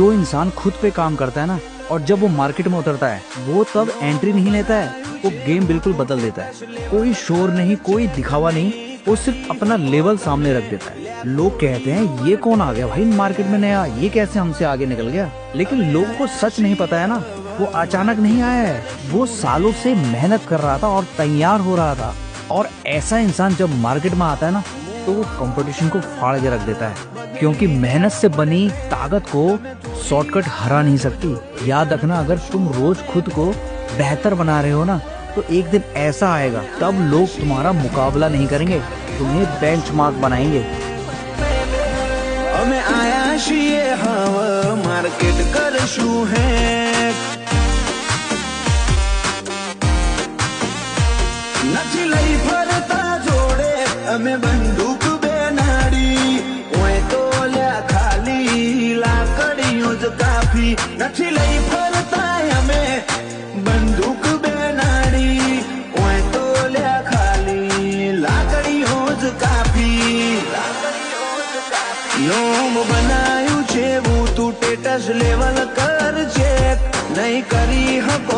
जो इंसान खुद पे काम करता है ना, और जब वो मार्केट में उतरता है, वो तब एंट्री नहीं लेता है, वो गेम बिल्कुल बदल देता है। कोई शोर नहीं, कोई दिखावा नहीं, वो सिर्फ अपना लेवल सामने रख देता है। लोग कहते हैं ये कौन आ गया भाई मार्केट में नया, ये कैसे हमसे आगे निकल गया। लेकिन लोगों को सच नहीं पता है ना, वो अचानक नहीं आया है, वो सालों से मेहनत कर रहा था और तैयार हो रहा था। और ऐसा इंसान जब मार्केट में आता है ना, तो वो कंपटीशन को फाड़ के रख देता है, क्योंकि मेहनत से बनी ताकत को शॉर्टकट हरा नहीं सकती। याद रखना, अगर तुम रोज खुद को बेहतर बना रहे हो ना, तो एक दिन ऐसा आएगा तब लोग तुम्हारा मुकाबला नहीं करेंगे, तुम्हें बेंचमार्क बनाएंगे। અમે આયા છીએ હવે માર્કેટ કરશું હે નથી લઈ ફરતા જોડે અમે બંદૂક બેનાડી ઓય તો લ્યા ખાલી લાકડીઓ જ કાફી નથી લઈ ફરતા અમે બંદૂક બેનાડી ઓય તો લ્યા ખાલી લાકડીઓ જ કાફી નોમ બનાયું છે હું તું ટેટસ લેવલ કર ચેક નહીં કરી હકો